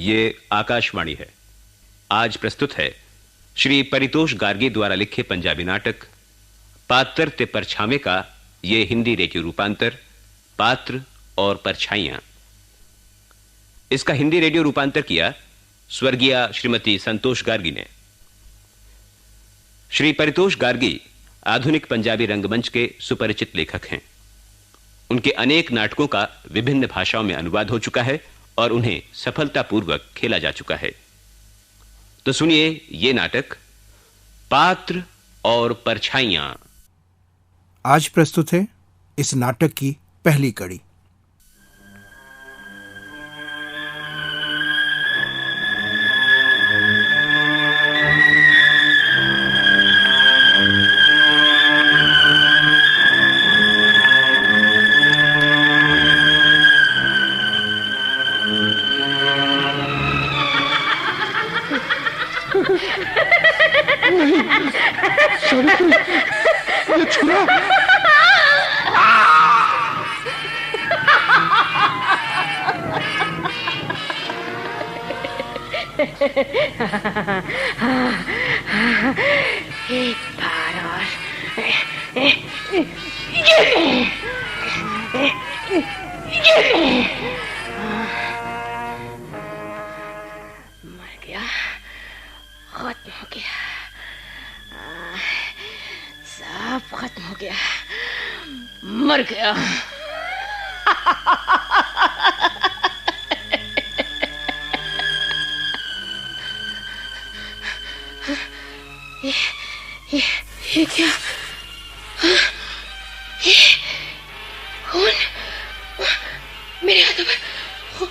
ये आकाशवाणी है। आज प्रस्तुत है श्री परितोष गार्गी द्वारा लिखे पंजाबी नाटक पात्र ते परछावे का ये हिंदी रेडियो रूपांतर पात्र और परछाइयां। इसका हिंदी रेडियो रूपांतर किया स्वर्गीय श्रीमती संतोष गार्गी ने। श्री परितोष गार्गी आधुनिक पंजाबी रंगमंच के सुपरिचित लेखक हैं। उनके अनेक नाटकों का विभिन्न भाषाओं में अनुवाद हो चुका है और उन्हें सफलतापूर्वक खेला जा चुका है। तो सुनिए ये नाटक पात्र और परछाइयां। आज प्रस्तुत है इस नाटक की पहली कड़ी। ये छुरा एक बार और मर गया, खत्म हो गया, सब खत्म हो गया, मर गया। ये क्या? ये खून मेरे हाथों पर, खून।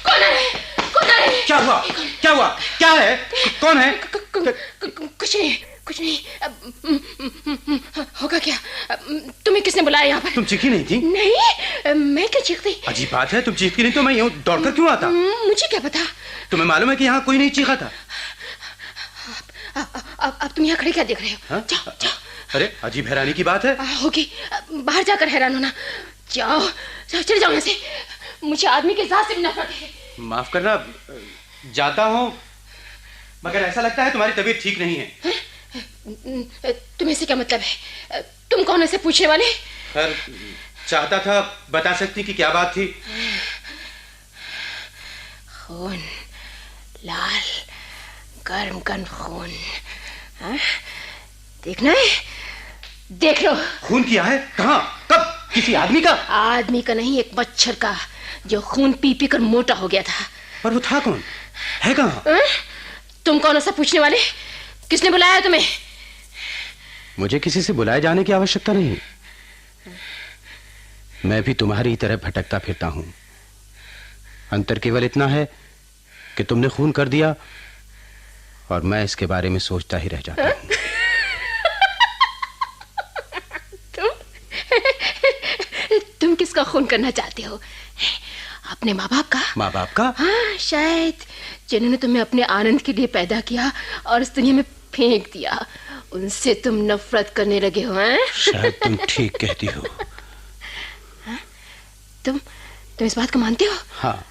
कौन आ रहा है? कौन आ रहा है? क्या हुआ? क्या हुआ? क्या है? कौन है? कुछ नहीं। होगा क्या? तुम्हें किसने बुलाया यहाँ पर? तुम चीखी नहीं थी? नहीं, मैं क्या चीखती? अजीब बात है, तुम चीखती नहीं तो मैं यूं दौड़कर क्यों आता? मुझे क्या पता? तुम्हें मालूम है कि यहाँ कोई नहीं चीखा था। अब तुम यहाँ खड़े क्या देख रहे हो? जाओ जाओ। अरे अजीब हैरानी की बात है। होगी, बाहर जाकर हैरान होना। जाओ चले जाओ यहाँ से। मुझे आदमी के जात से भी नफरत है। माफ करना, जाता हूँ, मगर ऐसा लगता है तुम्हारी तबीयत ठीक नहीं है। तुम्हें से क्या मतलब है? तुम कौन ऐसे पूछने वाले? खैर, चाहता था बता सकती कि क्या बात थी। खून, लाल गर्म गर्म खून। देखना है? देख लो। खून किया है? कहाँ? कब? किसी आदमी का? आदमी का नहीं, एक मच्छर का, जो खून पी पी कर मोटा हो गया था। पर वो था कौन? है कहाँ? तुम कौन ऐसा पूछने वाले? किसने बुलाया तुम्हें? मुझे किसी से बुलाए जाने की आवश्यकता नहीं। मैं भी तुम्हारी तरह भटकता फिरता हूं। अंतर केवल इतना है कि तुमने खून कर दिया और मैं इसके बारे में सोचता ही रह जाता हूं। तुम किसका खून करना चाहते हो? अपने माँ बाप का? माँ बाप का? हाँ, शायद, जिन्होंने तुम्हें अपने आनंद के लिए पैदा किया और इस दुनिया में फेंक दिया। उनसे तुम नफरत करने लगे हो, हैं? शायद तुम ठीक कहती हो। हाँ? तुम इस बात को मानते हो? हाँ,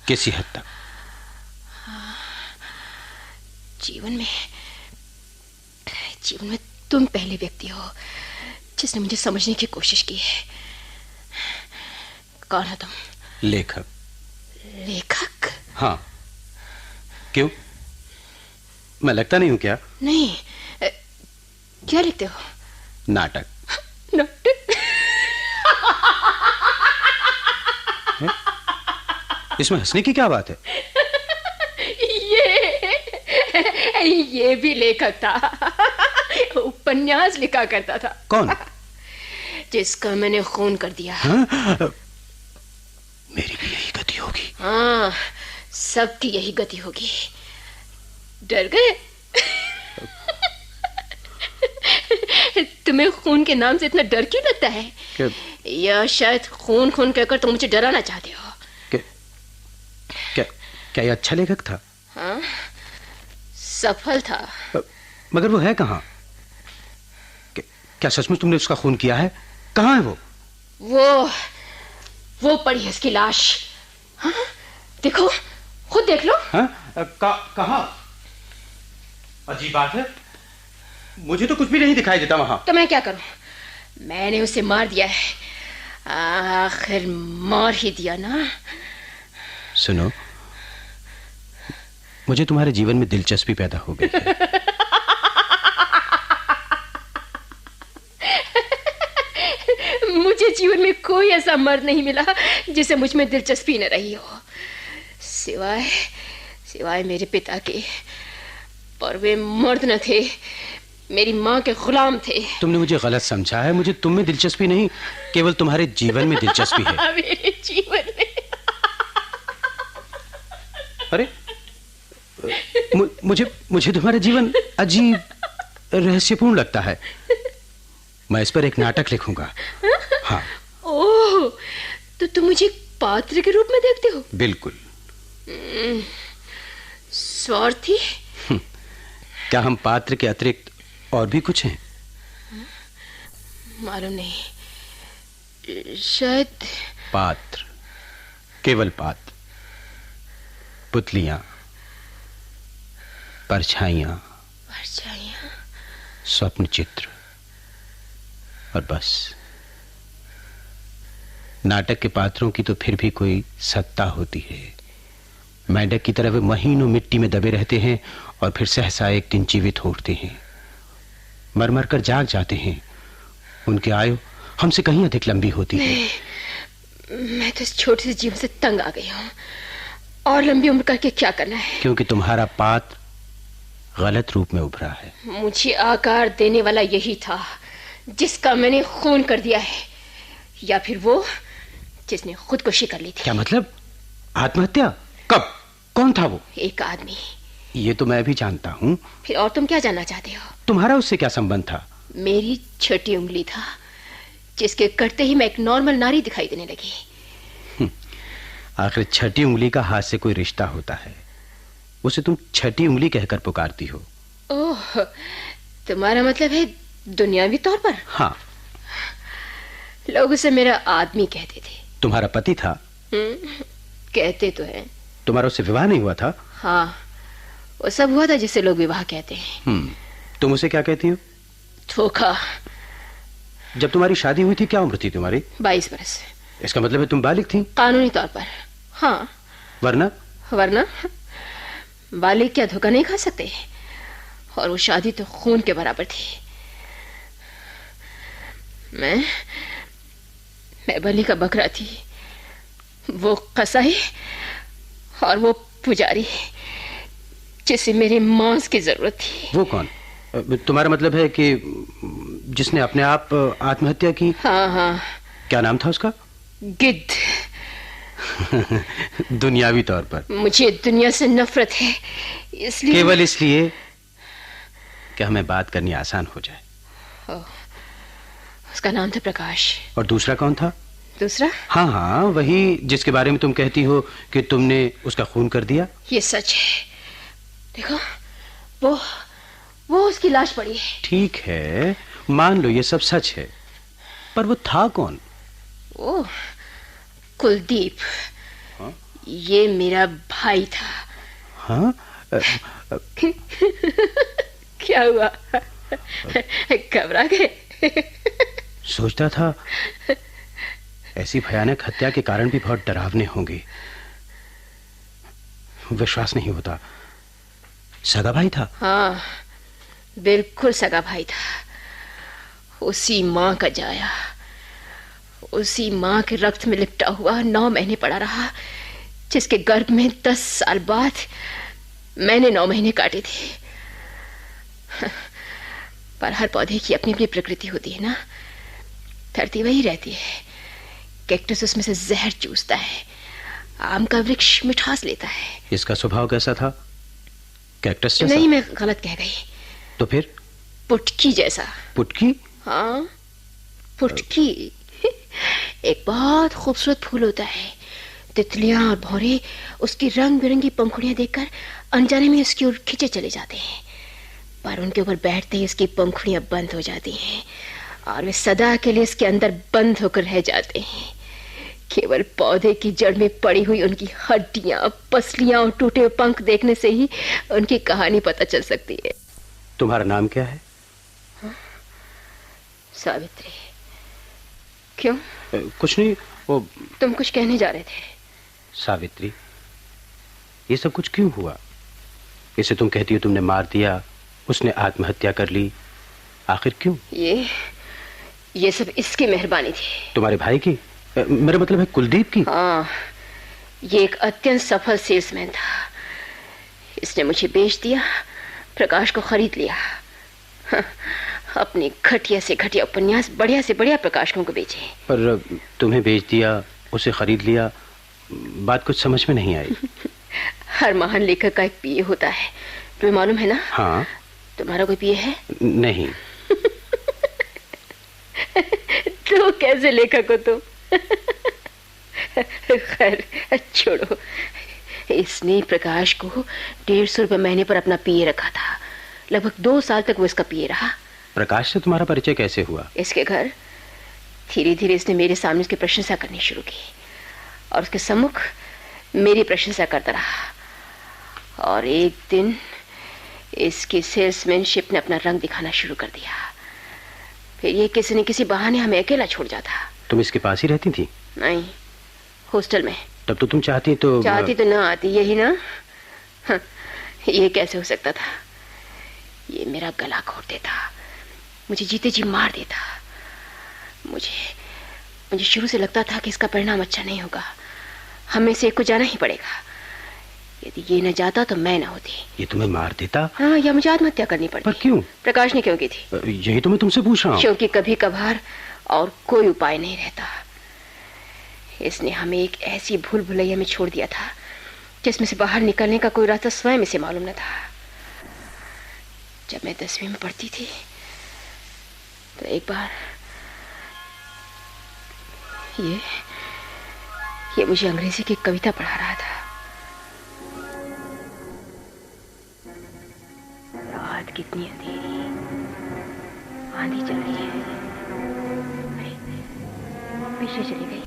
किसी हद तक। जीवन में तुम पहले व्यक्ति हो जिसने मुझे समझने की कोशिश की है। कौन हो तुम? लेखक। लेखक? हाँ। क्यों? मैं लगता नहीं हूं क्या? नहीं। क्या लिखते हो? नाटक। नाटक? इसमें हंसने की क्या बात है? ये भी लेखक था। उपन्यास लिखा करता था। कौन? जिसका मैंने खून कर दिया। हाँ? मेरी भी यही गति होगी। हाँ, सबकी यही गति होगी। डर गए? तुम्हें खून के नाम से इतना डर क्यों लगता है? या शायद खून खून कहकर तुम मुझे डराना चाहते हो? क्या ये अच्छा लेखक था? हाँ, सफल था। मगर वो है कहाँ? क्या सचमुच तुमने उसका खून किया है? कहाँ है वो? वो पड़ी है उसकी लाश। हाँ? देखो, खुद देख लो। हाँ? कहाँ? अजीब बात है, मुझे तो कुछ भी नहीं दिखाई देता वहां। तो मैं क्या करूं? मैंने उसे मार दिया है। आखिर मार ही दिया ना। सुनो, मुझे तुम्हारे जीवन में दिलचस्पी पैदा हो गई है। मुझे जीवन में कोई ऐसा मर्द नहीं मिला जिसे मुझ में दिलचस्पी न रही हो, सिवाय मेरे पिता के। पर वे मर्द न थे, मेरी माँ के गुलाम थे। तुमने मुझे गलत समझा है। मुझे तुम में दिलचस्पी नहीं, केवल तुम्हारे जीवन में दिलचस्पी है। मेरे जीवन में? अरे, मुझे तुम्हारा जीवन अजीब रहस्यपूर्ण लगता है। मैं इस पर एक नाटक लिखूंगा। हाँ। ओह, तो तुम मुझे पात्र के रूप में देखते हो? बिल्कुल। स्वार्थी? क्या हम पात्र के अतिरिक्त और भी कुछ हैं? मालूम नहीं, शायद। पात्र, केवल पात्र, पुतलियां, परछाइयां, स्वप्न चित्र, और बस। नाटक के पात्रों की तो फिर भी कोई सत्ता होती है। मेंढक की तरह वे महीनों मिट्टी में दबे रहते हैं और फिर सहसा एक दिन जीवित होते हैं, मर मर कर जाग जाते हैं। उनकी आयु हमसे कहीं अधिक लंबी होती है। मैं तो इस छोटे से जीवन से तंग आ गई हूँ, और लंबी उम्र करके क्या करना है? क्योंकि तुम्हारा पात्र गलत रूप में उभरा है। मुझे आकार देने वाला यही था जिसका मैंने खून कर दिया है, या फिर वो जिसने खुदकुशी कर ली थी। क्या मतलब? आत्महत्या? कब? कौन था वो? एक आदमी। ये तो मैं भी जानता हूँ। फिर और तुम क्या जानना चाहते हो? तुम्हारा उससे क्या संबंध था? मेरी छोटी उंगली था, जिसके कटते ही मैं एक नॉर्मल नारी दिखाई देने लगी। आखिर छठी उंगली का हाथ से कोई रिश्ता होता है, उसे तुम छठी उंगली कहकर पुकारती हो। ओह, तुम्हारा मतलब है दुनियावी तौर पर? हाँ। लोग उसे मेरा आदमी कहते थे। तुम्हारा पति था? कहते तो है। तुम्हारा उससे विवाह नहीं हुआ था? हाँ, वो सब हुआ था जिसे लोग विवाह कहते हैं। तुम उसे क्या कहती हो? धोखा। जब तुम्हारी शादी हुई थी क्या उम्र थी तुम्हारी? 22 बरस। इसका मतलब है तुम बालिग थी? कानूनी तौर पर हाँ। वरना बालिग क्या धोखा नहीं खा सकते? और वो शादी तो खून के बराबर थी। मैं बलि का बकरा थी, वो कसाई और वो पुजारी जिसे मेरे मांस की जरूरत थी। वो कौन? तुम्हारा मतलब है कि जिसने अपने आप आत्महत्या की? हाँ। क्या नाम था उसका? गिद्ध। दुनियावी तौर पर मुझे दुनिया से नफरत है, इसलिए। केवल इसलिए कि हमें बात करनी आसान हो जाए। उसका नाम था प्रकाश। और दूसरा कौन था? दूसरा? हाँ, वही जिसके बारे में तुम कहती हो कि तुमने उसका खून कर दिया। ये सच है। देखो, वो उसकी लाश पड़ी है। ठीक है, मान लो ये सब सच है, पर वो था कौन? ओ, कुलदीप। हाँ? ये मेरा भाई था। हाँ? क्या हुआ? घबरा गए? सोचता था ऐसी भयानक हत्या के कारण भी बहुत डरावने होंगे। विश्वास नहीं होता। सगा भाई था? हाँ, बिल्कुल सगा भाई था। उसी माँ का जाया, उसी माँ के रक्त में लिपटा हुआ 9 महीने पड़ा रहा, जिसके गर्भ में 10 साल बाद मैंने 9 महीने काटे थे। पर हर पौधे की अपनी अपनी प्रकृति होती है ना। धरती वही रहती है, कैक्टस उसमें से जहर चूसता है, आम का वृक्ष मिठास लेता है। इसका स्वभाव कैसा था? कैक्टस जैसा? नहीं, मैं गलत कह गई। तो फिर? पुटकी जैसा। पुटकी? हाँ, पुटकी। एक बहुत खूबसूरत फूल होता है। तितलियां और भौरे उसकी रंग बिरंगी पंखुड़ियां देखकर अनजाने में उसकी ओर खींचे चले जाते हैं, पर उनके ऊपर बैठते ही उसकी पंखुड़ियां बंद हो जाती हैं और वे सदा के लिए इसके अंदर बंद होकर रह जाते हैं। केवल पौधे की जड़ में पड़ी हुई उनकी हड्डियां, पसलियां और टूटे हुए पंख देखने से ही उनकी कहानी पता चल सकती है। तुम्हारा नाम क्या है? सावित्री। क्यों? कुछ नहीं, वो तुम कुछ कहने जा रहे थे। सावित्री, ये सब कुछ क्यों हुआ? इसे तुम कहती हो तुमने मार दिया, उसने आत्महत्या कर ली, आखिर क्यों? ये सब इसकी मेहरबानी थी। तुम्हारे भाई की? मेरा मतलब है कुलदीप की। हाँ, ये एक अत्यंत सफल सेल्समैन था। इसने मुझे बेच दिया, प्रकाश को खरीद लिया। हाँ, अपने घटिया से घटिया उपन्यास बढ़िया से बढ़िया प्रकाशकों को बेचे। पर तुम्हें बेच दिया, उसे खरीद लिया, बात कुछ समझ में नहीं आई। हर महान लेखक का एक पीए होता है, तुम्हें मालूम है ना? हाँ। तुम्हारा कोई पीए है? नहीं। तो कैसे लेखक हो तुम? खैर छोड़ो। इसने प्रकाश को 150 रुपए महीने पर अपना पीए रखा था। लगभग 2 साल तक वो इसका पीए रहा। प्रकाश से तुम्हारा परिचय कैसे हुआ? इसके घर धीरे धीरे इसने मेरे सामने उसकी प्रशंसा करनी शुरू की और उसके सम्मुख मेरी प्रशंसा करता रहा। और एक दिन इसकी सेल्समैनशिप ने अपना रंग दिखाना शुरू कर दिया। फिर ये किसी न किसी बहाने हमें अकेला छोड़ जाता। तुम इसके पास ही रहती थी? नहीं, हॉस्टल में। तब तो तुम चाहती तो ना आती, यही ना? हाँ, ये कैसे हो सकता था? ये मेरा गला घोट देता, मुझे जीते जी मार देता। मुझे शुरू से लगता था कि इसका परिणाम अच्छा नहीं होगा। हमें से एक को जाना ही पड़ेगा। यदि ये न जाता तो मैं न होती। ये तुम्हें मार देता? हाँ, या मुझे आत्महत्या करनी पड़ती। पर क्यों? प्रकाश ने क्यों की थी? यही तो मैं तुमसे पूछ रहा हूँ। क्योंकि कभी कभार और कोई उपाय नहीं रहता। इसने हमें एक ऐसी भूल भुलैया में छोड़ दिया था जिसमें से बाहर निकलने का कोई रास्ता स्वयं इसे मालूम न था। जब मैं 10वीं में पढ़ती थी तो एक बार ये मुझे अंग्रेजी की कविता पढ़ा रहा था। रात कितनी अंधेरी, आंधी चल रही है। अरे, बिजली चली गई।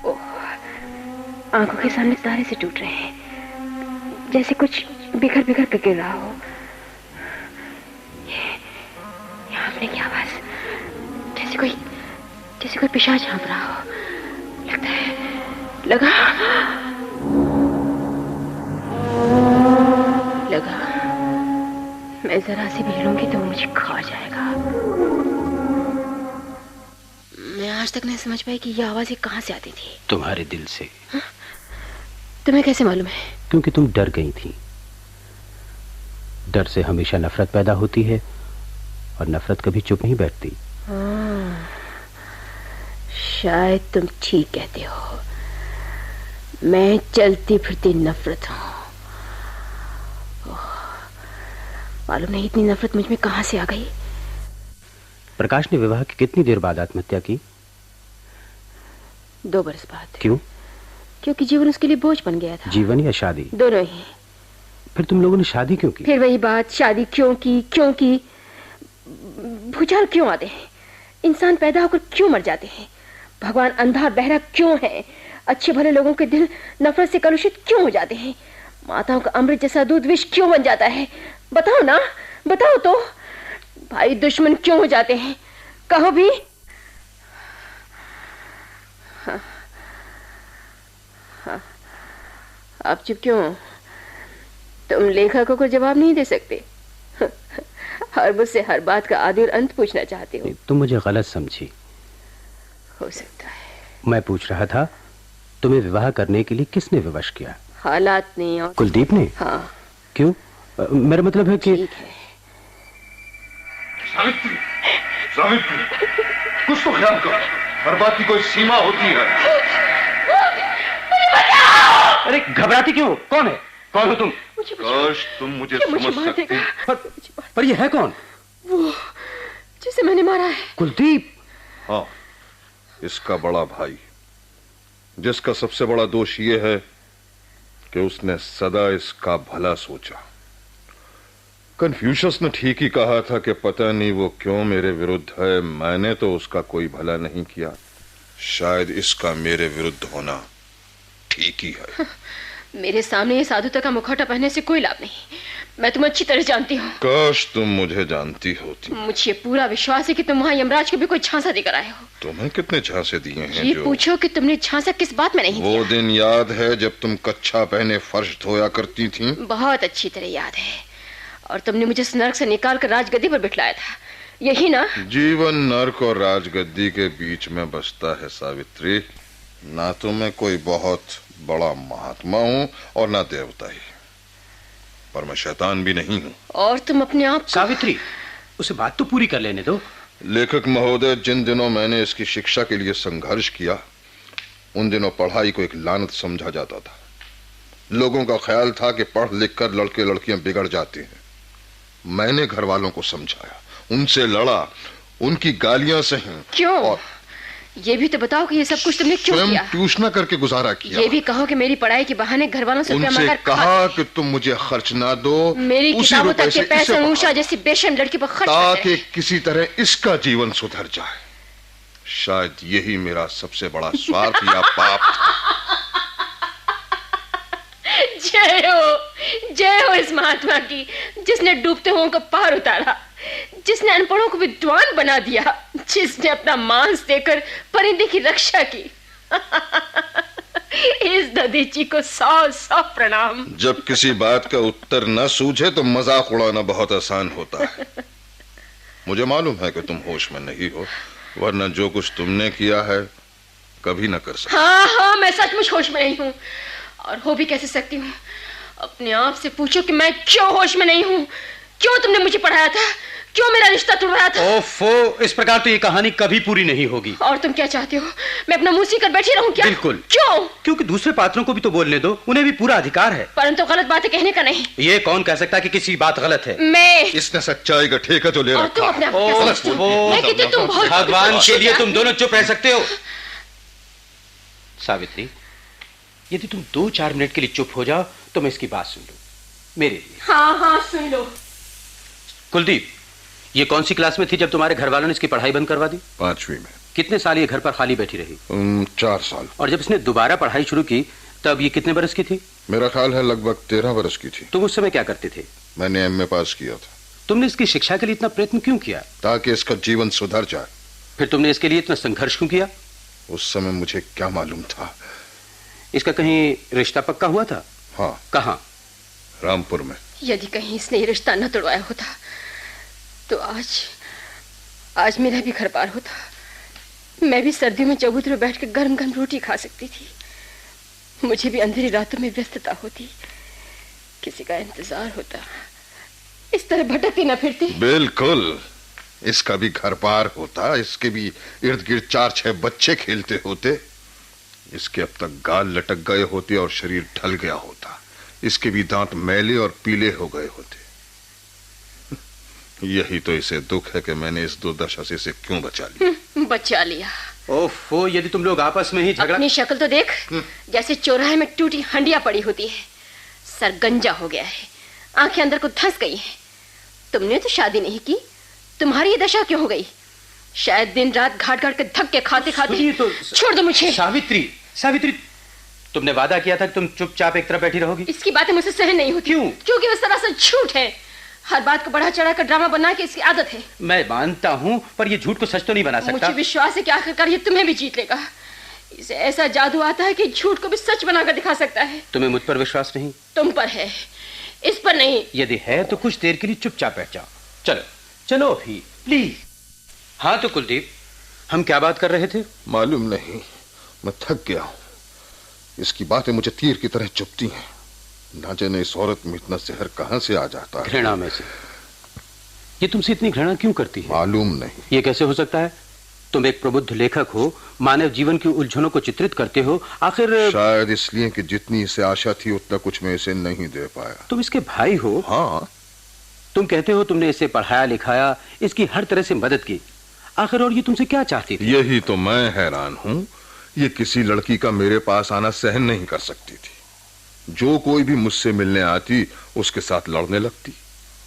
ओह, आंखों के सामने तारे से टूट रहे हैं, जैसे कुछ बिखर बिखर कर गिर रहा हो। ये हाँफने की आवाज, जैसे कोई पिशाच हाँफ रहा हो। लगता है लगा मैं जरा सी भी हिलूंगी तो वो मुझे खा जाएगा। मैं आज तक नहीं समझ पाई कि ये आवाज़ें कहाँ से आती थी। तुम्हारे दिल से। हा? तुम्हें कैसे मालूम है? क्योंकि तुम डर गई थी। डर से हमेशा नफरत पैदा होती है और नफरत कभी चुप नहीं बैठती। शायद तुम ठीक कहते हो। मैं चलती फिरती नफरत हूँ। मालूम नहीं इतनी नफरत मुझ में कहां से आ गई। प्रकाश ने विवाह की कितनी देर बाद आत्महत्या की? 2 बरस बाद। क्यों? क्योंकि जीवन उसके लिए बोझ बन गया था। जीवन या शादी? दोनों ही। फिर तुम लोगों ने शादी क्यों की? फिर वही बात, शादी क्यों की? भूचाल क्यों आते हैं? इंसान पैदा होकर क्यों मर जाते हैं? भगवान अंधा बहरा क्यों है? अच्छे भले लोगों के दिल नफरत से कलुषित क्यों हो जाते हैं? माताओं का अमृत जैसा दूध विष क्यों बन जाता है? बताओ ना, बताओ तो। भाई दुश्मन क्यों हो जाते हैं? कहो भी। हाँ, आप चुप क्यों? तुम लेखकों को जवाब नहीं दे सकते और मुझसे हर बात का आदि और अंत पूछना चाहते हो। तुम मुझे गलत समझी। हो सकता है। मैं पूछ रहा था तुम्हें विवाह करने के लिए किसने विवश किया? हालात ने और कुलदीप ने? हाँ। क्यों? मेरा मतलब है कि ठीक है। सावित्री, कुछ तो ख्याल करो। हर बात की कोई सीमा होती है। अरे घबराती क्यों? कौन है? कौन हो तुम? काश तुम मुझे समझ सकती। पर ये है कौन? वो जिसे मैंने मारा है। कुलदीप? हाँ, इसका बड़ा भाई, जिसका सबसे बड़ा दोष ये है कि उसने सदा इसका भला सोचा। कन्फ्यूशस ने ठीक ही कहा था कि पता नहीं वो क्यों मेरे विरुद्ध है। मैंने तो उसका कोई भला नहीं किया। शायद इसका मेरे विरुद्ध होना ठीक ही है। मेरे सामने ये साधुता का मुखौटा पहनने से कोई लाभ नहीं। मैं तुम्हें अच्छी तरह जानती हूँ। काश तुम मुझे जानती होती। मुझे पूरा विश्वास है कि तुम वहाँ यमराज को भी कोई झांसा देकर आए हो। तुम्हें कितने झांसे दिए हैं? ये पूछो कि तुमने झांसा किस बात में नहीं दिया? वो दिन याद है जब तुम कच्छा पहने फर्श धोया करती थी? बहुत अच्छी तरह याद है। और तुमने मुझे इस नर्क से निकाल कर राजगद्दी पर बिठाया था, यही ना? जीवन नर्क और राजगद्दी के बीच में बसता है सावित्री। ना तो मैं कोई बहुत बड़ा महात्मा हूँ और ना देवता ही, पर मैं शैतान भी नहीं हूँ। और तुम अपने आप सावित्री, उसे बात तो पूरी कर लेने दो। लेखक महोदय, जिन दिनों मैंने इसकी शिक्षा के लिए संघर्ष किया, उन दिनों पढ़ाई को एक लानत समझा जाता था। लोगों का ख्याल था कि पढ़ लिख कर लड़के लड़कियां बिगड़ जाते हैं। मैंने घर वालों को समझाया, उनसे लड़ा, उनकी गालियां सही। क्यों? और ये भी तो बताओ कि ये सब कुछ तुमने क्यों किया? ट्यूशन करके गुजारा किया। ये भी कहो कि मेरी पढ़ाई के बहाने घर वालों से रुपया उनसे मांगकर कहा कि तुम मुझे खर्च ना दो, मेरी किताबों तक के पैसे ऊषा जैसी बेशर्म लड़की पर खर्च ताकि किसी तरह इसका जीवन सुधर जाए। शायद यही मेरा सबसे बड़ा स्वार्थ या पाप था। जय हो इस महात्मा की, जिसने डूबते हुओं को पार उतारा, जिसने अनपढ़ों को विद्वान बना दिया, जिसने अपना मांस देकर परिंदे की रक्षा की। इस दधीची को 100 प्रणाम। जब किसी बात का उत्तर न सूझे तो मजाक उड़ाना बहुत आसान होता है। मुझे मालूम है कि तुम होश में नहीं हो, वरना जो कुछ तुमने किया है कभी न कर सकते। हाँ, मैं सचमुच होश में नहीं हूँ, और हो भी कैसे सकती हूँ। अपने आप से पूछो कि मैं क्यों होश में नहीं हूँ। क्यों तुमने मुझे पढ़ाया था? क्यों मेरा रिश्ता तोड़वाया था? ओफो, इस प्रकार तो ये कहानी कभी पूरी नहीं होगी। और तुम क्या चाहते हो, मैं अपना मुंह सीकर बैठी रहूं क्या? बिल्कुल। क्यों? क्योंकि दूसरे पात्रों को भी तो बोलने दो, उन्हें भी पूरा अधिकार है। परंतु गलत बातें कहने का नहीं। ये कौन कह सकता कि किसी बात गलत है? मैं। इसने सच्चाई का ठेका तो ले और रखा। तुम अपने आप को क्या समझते हो? मैं कहती हूं तुम बहुत भगवान के लिए तुम दोनों चुप रह सकते हो। सावित्री, यदि तुम 2-4 मिनट के लिए चुप हो जाओ तो मैं इसकी बात सुन लूं, मेरे लिए। हाँ, सुन लो। कुलदीप, ये कौन सी क्लास में थी जब तुम्हारे घर वालों ने इसकी पढ़ाई बंद करवा दी? 5वीं में। कितने साल ये घर पर खाली बैठी रही? 4 साल। और जब इसने दोबारा पढ़ाई शुरू की तब ये कितने बरस की थी? मेरा ख्याल है लगभग 13 वर्ष की थी। तुम उस समय क्या करते थे? मैंने MA पास किया था। तुमने इसकी शिक्षा के लिए इतना प्रयत्न क्यों किया? ताकि इसका जीवन सुधर जाए। फिर तुमने इसके लिए इतना संघर्ष क्यों किया? उस समय मुझे क्या मालूम था। इसका कहीं रिश्ता पक्का हुआ था? हाँ। कहाँ? रामपुर में। यदि कहीं इसने ये रिश्ता न तोड़वाया होता तो आज मेरा भी घर पार होता। मैं भी सर्दियों में चबूतरे में बैठ कर गर्म गर्म रोटी खा सकती थी। मुझे भी अंधेरी रातों में व्यस्तता होती, किसी का इंतजार होता, इस तरह भटकती न फिरती। बिल्कुल, इसका भी घर पार होता, इसके भी इर्द गिर्द 4-6 बच्चे खेलते होते, इसके अब तक गाल लटक गए होते और शरीर ढल गया होता, इसके भी दांत मैले और पीले हो गए होते। यही तो इसे दुख है कि मैंने इस दुर्दशा से इसे क्यों बचा लिया। बचा लिया। ओफो, यदि तुम लोग आपस में ही झगड़ा। अपनी शक्ल तो देख, जैसे चौराहे में टूटी हंडिया पड़ी होती है। सर गंजा हो गया है, आंखें अंदर को धंस गई हैं। तुमने तो शादी नहीं की, तुम्हारी ये दशा क्यों हो गई? शायद दिन रात घाट घाट के धक्के खाते खाते। तो छोड़ दो मुझे। सावित्री, तुमने वादा किया था कि तुम चुपचाप एक तरफ बैठी रहोगी। इसकी बातें मुझसे सहन नहीं होती। क्यों? क्योंकि वो सरासर झूठ है। हर बात को बढ़ा चढ़ा कर ड्रामा बना के इसकी आदत है। मैं मानता हूँ, पर ये झूठ को सच तो नहीं बना सकता। मुझे विश्वास है कि आखिरकार ये तुम्हें भी जीत लेगा। इसे ऐसा जादू आता है कि झूठ को भी सच बनाकर दिखा सकता है। तुम्हें मुझ पर विश्वास नहीं? तुम पर है, इस पर नहीं। यदि है तो कुछ देर के लिए चुपचाप बैठ जाओ। चलो अभी प्लीज। हाँ तो कुलदीप, हम क्या बात कर रहे थे? मालूम नहीं, मैं थक गया हूँ। इसकी बातें मुझे तीर की तरह चुभती हैं। ना जाने इस औरत में इतना जहर कहां से आ जाता है। घृणा में से। ये तुमसे इतनी घृणा क्यों करती है? मालूम नहीं। ये कैसे हो सकता है? तुम एक प्रबुद्ध लेखक हो, मानव जीवन की उलझनों को चित्रित करते हो। आखिर शायद इसलिए कि जितनी इसे आशा थी उतना कुछ मैं इसे नहीं दे पाया। तुम इसके भाई हो। हाँ। तुम कहते हो तुमने इसे पढ़ाया लिखाया, इसकी हर तरह से मदद की। आखिर और ये तुमसे क्या चाहती थी? यही तो मैं हैरान हूँ। ये किसी लड़की का मेरे पास आना सहन नहीं कर सकती थी। जो कोई भी मुझसे मिलने आती उसके साथ लड़ने लगती,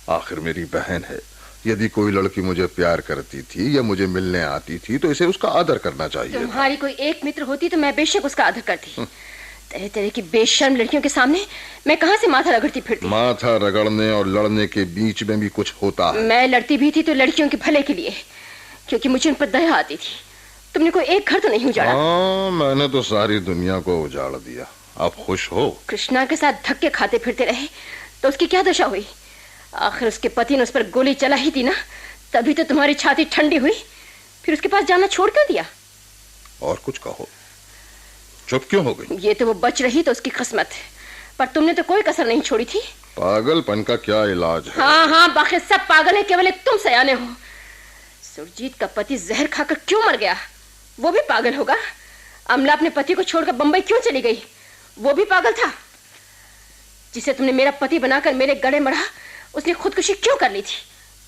आखिर मेरी बहन है। यदि कोई लड़की मुझे प्यार करती थी या मुझे मिलने आती थी तो इसे उसका आदर करना चाहिए। तुम्हारी कोई एक मित्र होती तो मैं बेशक उसका आदर करती। तरह तरह की बेशर्म लड़कियों के सामने मैं कहां से माथा रगड़ती फिरती। माथा रगड़ने और लड़ने के बीच में भी कुछ होता है। मैं लड़ती भी थी तो लड़कियों के भले के लिए, क्योंकि मुझे उन पर दया आती थी। तुमने कोई एक घर तो नहीं उजाड़ा। मैंने तो सारी दुनिया को उजाड़ दिया। आप खुश हो? कृष्णा के साथ धक्के खाते फिरते रहे तो उसकी क्या दशा हुई? आखिर उसके पति ने उस पर गोली चला ही थी ना, तभी तो तुम्हारी छाती ठंडी हुई। फिर उसके पास जाना छोड़ क्यों दिया? और कुछ कहो, चुप क्यों हो गई? ये तो वो बच रही तो उसकी किस्मत है, पर तुमने तो कोई कसर नहीं छोड़ी थी। पागलपन का क्या इलाज है? हाँ, बाकी सब पागल है, केवल एक तुम सयाने हो। सुरजीत का पति जहर खाकर क्यों मर गया? वो भी पागल होगा। अमला अपने पति को छोड़कर बंबई क्यों चली गई? वो भी पागल था। जिसे तुमने मेरा पति बनाकर मेरे गले मढ़ा, उसने खुदकुशी क्यों कर ली थी?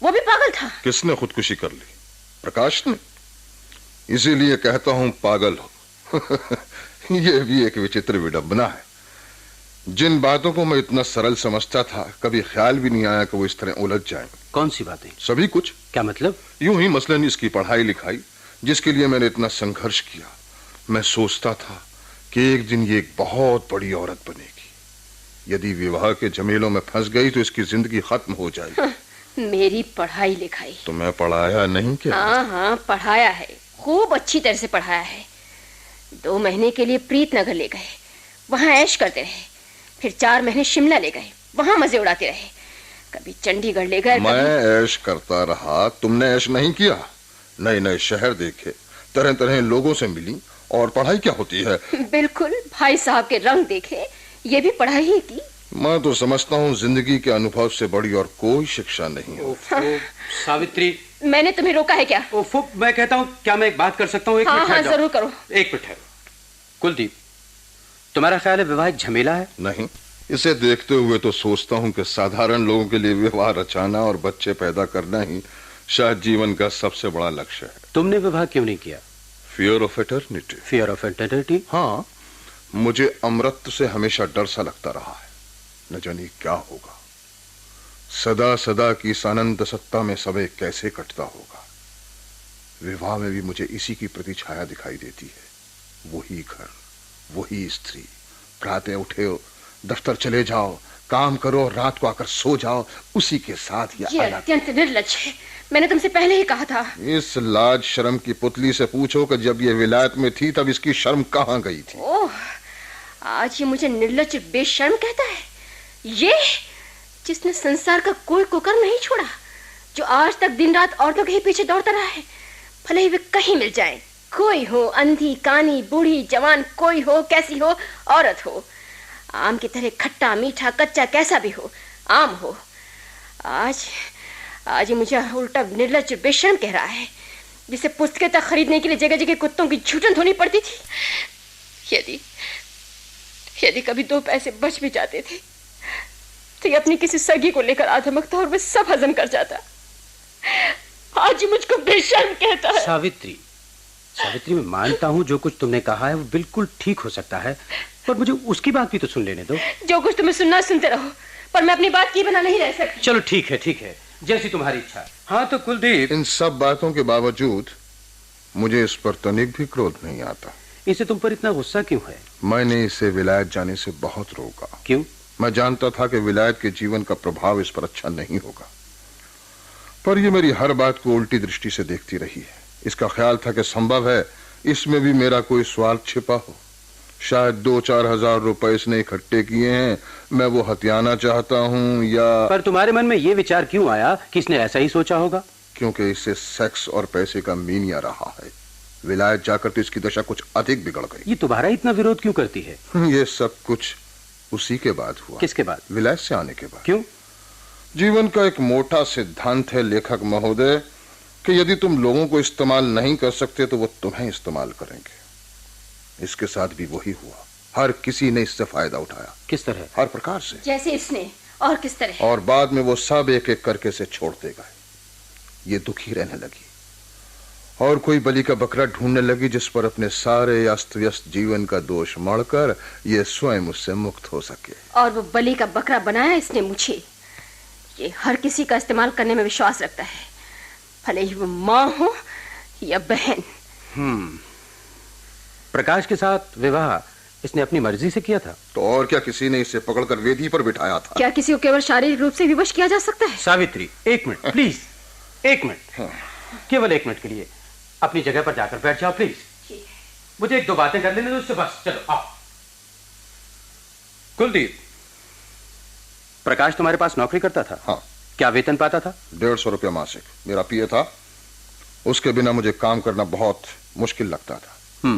वो भी पागल था। किसने खुदकुशी कर ली? प्रकाश ने। इसीलिए कहता हूं पागल हो। ये भी एक विचित्र विडंबना है। जिन बातों को मैं इतना सरल समझता था, कभी ख्याल भी नहीं आया कि वो इस तरह उलझ जाएं। कौन सी बातें? सभी कुछ। क्या मतलब? यूं ही मसलन इसकी पढ़ाई लिखाई, जिसके लिए मैंने इतना संघर्ष किया। मैं सोचता था कि एक दिन ये एक बहुत बड़ी औरत बनेगी। यदि विवाह के झमेलों में फंस गई तो इसकी जिंदगी खत्म हो जाएगी। मेरी पढ़ाई लिखाई तो मैं पढ़ाया नहीं क्या? हाँ, पढ़ाया है, खूब अच्छी तरह से पढ़ाया है। 2 महीने के लिए प्रीतनगर ले गए, वहां ऐश करते रहे। फिर 4 महीने शिमला ले गए, वहां मजे उड़ाते रहे। कभी चंडीगढ़ ले गए। मैं ऐश करता रहा, तुमने ऐश नहीं किया। नए नए शहर देखे, तरह तरह लोगों से मिली, और पढ़ाई क्या होती है? बिल्कुल, भाई साहब के रंग देखे, ये भी पढ़ाई ही की। मैं तो समझता हूँ जिंदगी के अनुभव से बड़ी और कोई शिक्षा नहीं है। सावित्री, मैंने तुम्हें रोका है क्या? ओफो, मैं कहता हूँ, क्या मैं एक बात कर सकता हूँ? हाँ, जरूर करो। एक मिनट ठहरो। कुलदीप, तुम्हारा ख्याल है विवाह एक झमेला है? नहीं, इसे देखते हुए तो सोचता हूँ कि साधारण लोगों के लिए विवाह रचाना और बच्चे पैदा करना ही शायद जीवन का सबसे बड़ा लक्ष्य है। तुमने विवाह क्यों नहीं किया? Fear of eternity. Fear of eternity? हाँ, मुझे अमृत से हमेशा डर सा लगता रहा है। न जाने क्या होगा, सदा सदा की इस अनंत सत्ता में समय कैसे कटता होगा। विवाह में भी मुझे इसी की प्रतिछाया दिखाई देती है। वही घर, वही स्त्री। प्रातः उठे हो, दफ्तर चले जाओ, काम करो, रात को आकर सो जाओ, उसी के साथ ये अत्यंत निर्लज्ज है। मैंने तुमसे पहले ही कहा था। इस लाज शर्म की पुतली से पूछो कि जब ये विलायत में थी तब इसकी शर्म कहाँ गई थी। ओह, आज ये मुझे निर्लज्ज बेशर्म कहता है। ये जिसने संसार का कोई कुकर्म नहीं छोड़ा, जो आज तक दिन रात औरतों के ही पीछे दौड़ता रहा है, भले ही वे कहीं मिल जाए। कोई हो, अंधी, कानी, बूढ़ी, जवान, कोई हो, कैसी हो, औरत हो, आम की तरह खट्टा, मीठा, कच्चा, कैसा भी हो, आम हो। आज ये मुझे उल्टा निर्लज्ज बेशर्म कह रहा है, जिसे पुस्तकें तक खरीदने के लिए जगह जगह कुत्तों की झूठन धोनी पड़ती थी। यदि कभी 2 पैसे बच भी जाते थे तो ये अपनी किसी सगी को लेकर आ धमकता और वह सब हजम कर जाता। आज ही मुझको बेशर्म कहता है। सावित्री, मैं मानता हूँ जो कुछ तुमने कहा है वो बिल्कुल ठीक हो सकता है, पर मुझे उसकी बात भी तो सुन लेने दो। जो कुछ तुम्हें सुनना सुनते रहो, पर मैं अपनी बात की बिना नहीं रह सकती। चलो ठीक है, जैसी तुम्हारी इच्छा। हाँ तो कुलदीप, इन सब बातों के बावजूद मुझे इस पर तनिक भी क्रोध नहीं आता। इसे तुम पर इतना गुस्सा क्यों है? मैंने इसे विलायत जाने से बहुत रोका। क्यों? मैं जानता था कि विलायत के जीवन का प्रभाव इस पर अच्छा नहीं होगा, पर यह मेरी हर बात को उल्टी दृष्टि से देखती रही है। इसका ख्याल था कि संभव है इसमें भी मेरा कोई स्वार्थ छिपा हो। शायद 2-4 हजार रुपए इसने इकट्ठे किए हैं, मैं वो हथियाना चाहता हूँ, या... पर तुम्हारे मन में ये विचार क्यों आया कि इसने ऐसा ही सोचा होगा? क्योंकि इससे सेक्स और पैसे का मीनिया रहा है। विलायत जाकर तो इसकी दशा कुछ अधिक बिगड़ गई। ये तुम्हारा इतना विरोध क्यों करती है? ये सब कुछ उसी के बाद हुआ। किसके बाद? विलायत से आने के बाद। क्यों? जीवन का एक मोटा सिद्धांत है लेखक महोदय, कि यदि तुम लोगों को इस्तेमाल नहीं कर सकते तो वो तुम्हें इस्तेमाल करेंगे। इसके साथ भी वही हुआ। हर किसी ने इससे फायदा उठाया। किस तरह? हर प्रकार से। जैसे इसने, और किस तरह? और बाद में वो सब एक एक करके से छोड़ते गए। ये दुखी रहने लगी और कोई बलि का बकरा ढूंढने लगी जिस पर अपने सारे अस्त व्यस्त जीवन का दोष मढ़कर ये स्वयं उससे मुक्त हो सके। और वो बलि का बकरा बनाया इसने मुझे। कि हर किसी का इस्तेमाल करने में विश्वास रखता है, भले ही वो माँ हो या बहन। प्रकाश के साथ विवाह इसने अपनी मर्जी से किया था। तो और क्या किसी ने इसे पकड़कर वेदी पर बिठाया था? क्या किसी को केवल शारीरिक रूप से विवश किया जा सकता है? सावित्री, 1 मिनट प्लीज, 1 मिनट, केवल 1 मिनट के लिए अपनी जगह पर जाकर बैठ जाओ प्लीज। मुझे 1-2 बातें कर लेने दो, उससे बस। चलो आओ। कुलदीप, प्रकाश तुम्हारे पास नौकरी करता था? हाँ। क्या वेतन पाता था? 150 रुपया मासिक। मेरा पीए था, उसके बिना मुझे काम करना बहुत मुश्किल लगता था।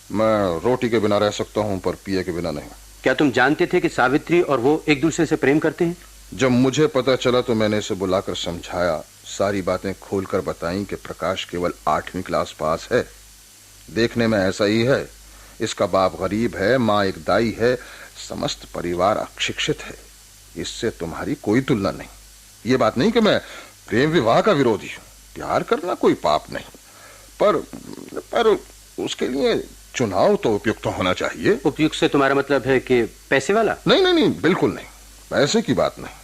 मैं रोटी के बिना रह सकता हूं, पर पीए के बिना नहीं। क्या तुम जानते थे कि सावित्री और वो एक दूसरे से प्रेम करते हैं? जब मुझे पता चला तो मैंने इसे बुलाकर समझाया, सारी बातें खोलकर बताई कि प्रकाश केवल 8वीं क्लास पास है, देखने में ऐसा ही है, इसका बाप गरीब है, माँ एक दाई है, समस्त परिवार अशिक्षित है, इससे तुम्हारी कोई तुलना नहीं। ये बात नहीं कि मैं प्रेम विवाह का विरोधी हूँ, प्यार करना कोई पाप नहीं, पर उसके लिए चुनाव तो उपयुक्त तो होना चाहिए। उपयुक्त से तुम्हारा मतलब है कि पैसे वाला? नहीं, बिल्कुल नहीं, पैसे की बात नहीं,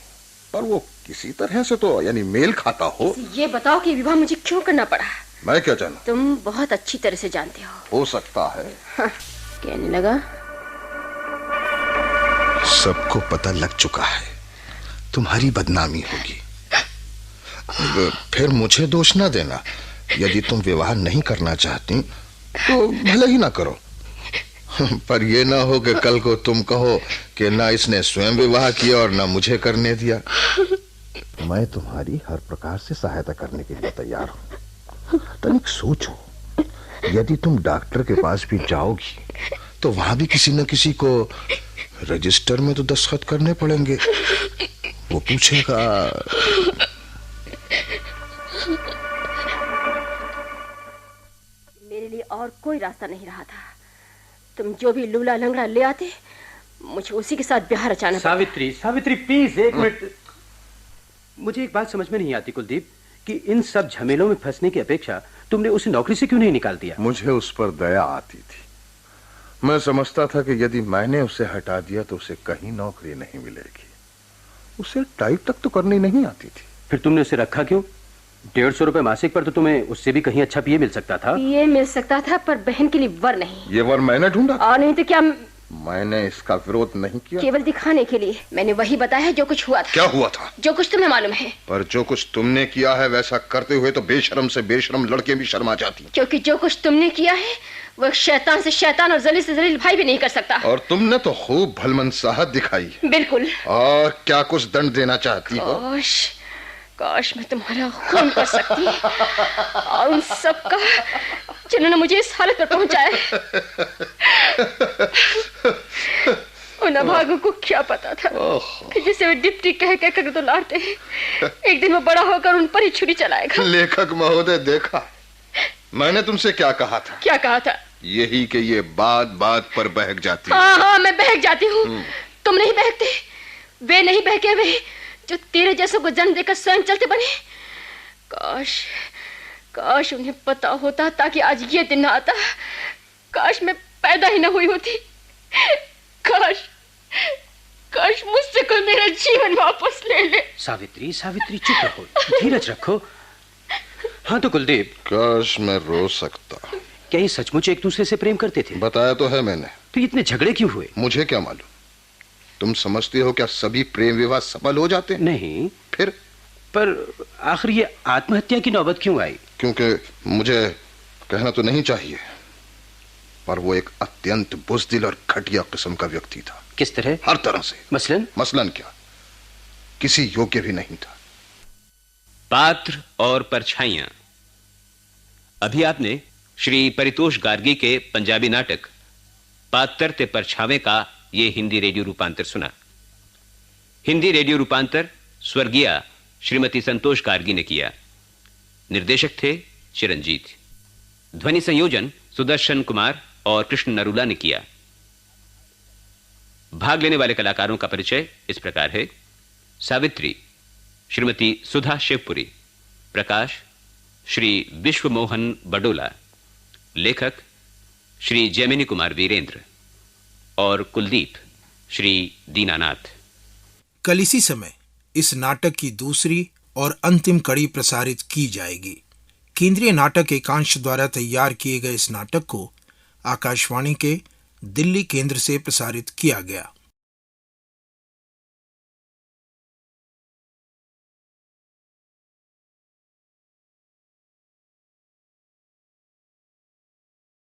पर वो किसी तरह से तो यानी मेल खाता हो। ये बताओ कि विवाह मुझे क्यों करना पड़ा? मैं क्या जानूं? तुम बहुत अच्छी तरह से जानते हो सकता है। हाँ, कहने लगा। सबको पता लग चुका है, तुम्हारी बदनामी होगी। फिर मुझे दोष ना देना, यदि तुम विवाह नहीं करना चाहती तो भले ही ना करो, पर ये ना हो कि कल को तुम कहो कि ना इसने स्वयं विवाह किया और ना मुझे करने दिया। मैं तुम्हारी हर प्रकार से सहायता करने के लिए तैयार हूं। तनिक सोचो, यदि तुम डॉक्टर के पास भी जाओगी तो वहां भी किसी न किसी को रजिस्टर में तो दस्तखत करने पड़ेंगे। वो पूछेगा, मेरे लिए और कोई रास्ता नहीं रहा था। तुम जो भी लूला लंगड़ा ले आते, मुझे उसी के साथ ब्याह रचाना पड़ा। Savitri please 1 minute. मुझे एक बात समझ में नहीं आती कुलदीप, कि इन सब झमेलों में फंसने की अपेक्षा तुमने उसे नौकरी से क्यों नहीं निकाल दिया? मुझे उस पर दया आती थी। मैं समझता था कि यदि मैंने उसे हटा दिया तो उसे कहीं नौकरी नहीं मिलेगी। उसे टाइप तक तो करनी नहीं आती थी। फिर तुमने उसे रखा क्यों? 150 रुपए मासिक पर तो तुम्हें उससे भी कहीं अच्छा पीए मिल सकता था। पीए मिल सकता था, पर बहन के लिए वर नहीं। ये वर मैंने ढूंढा? और नहीं तो क्या? मैंने इसका विरोध नहीं किया, केवल दिखाने के लिए मैंने वही बताया जो कुछ हुआ था। क्या हुआ था? जो कुछ तुम्हें मालूम है। पर जो कुछ तुमने किया है वैसा करते हुए तो बेशर्म से बेशर्म लड़के भी शर्मा जाती। क्योंकि जो कुछ तुमने किया है वो शैतान से शैतान और जलील से जलील भाई भी नहीं कर सकता। और तुमने तो खूब भलमनसाहत दिखाई। बिल्कुल। और क्या कुछ दंड देना चाहती हो? काश मैं तुम्हारा खून कर सकती और उन सब का जिन्होंने मुझे इस हालत पर पहुंचाया। उन अभागों को क्या पता था कि जिसे वे डिप्टी कह कर तो लाते हैं, एक दिन वो बड़ा होकर उन पर ही छुरी चलाएगा। लेखक महोदय, देखा मैंने तुमसे क्या कहा था? क्या कहा था? यही कि ये बात बात पर बहक जाती। हाँ, मैं बहक जाती हूँ। तुम नहीं बहकते, वे नहीं बहके, वे जो तेरे जैसों को जन्म देकर स्वयं चलते बने। काश उन्हें पता होता, ताकि आज ये दिन ना आता। काश मैं पैदा ही ना हुई होती। काश मुझसे कोई मेरा जीवन वापस ले ले। सावित्री चुप रहो, धीरज रखो। हाँ तो कुलदीप, काश मैं रो सकता। क्या ये सचमुच एक दूसरे से प्रेम करते थे? बताया तो है मैंने। तो इतने झगड़े क्यों हुए? मुझे क्या मालूम। तुम समझते हो क्या सभी प्रेम विवाह सफल हो जाते? नहीं। फिर? पर आखिर ये आत्महत्या की नौबत क्यों आई? क्योंकि मुझे कहना तो नहीं चाहिए, पर वो एक अत्यंत बुज़दिल और घटिया किस्म का व्यक्ति था। किस तरह? हर तरह से। मसलन क्या, किसी योग्य भी नहीं था। पात्र और परछाइयां। अभी आपने श्री परितोष गार्गी के पंजाबी नाटक पात्र ते परछावे का ये हिंदी रेडियो रूपांतर सुना। हिंदी रेडियो रूपांतर स्वर्गीय श्रीमती संतोष गार्गी ने किया। निर्देशक थे चिरंजीत। ध्वनि संयोजन सुदर्शन कुमार और कृष्ण नरूला ने किया। भाग लेने वाले कलाकारों का परिचय इस प्रकार है। सावित्री श्रीमती सुधा शिवपुरी, प्रकाश श्री विश्व मोहन बडोला, लेखक श्री जैमिनी कुमार वीरेंद्र और कुलदीप श्री दीनानाथ। कल इसी समय इस नाटक की दूसरी और अंतिम कड़ी प्रसारित की जाएगी। केंद्रीय नाटक एकांश द्वारा तैयार किए गए इस नाटक को आकाशवाणी के दिल्ली केंद्र से प्रसारित किया गया।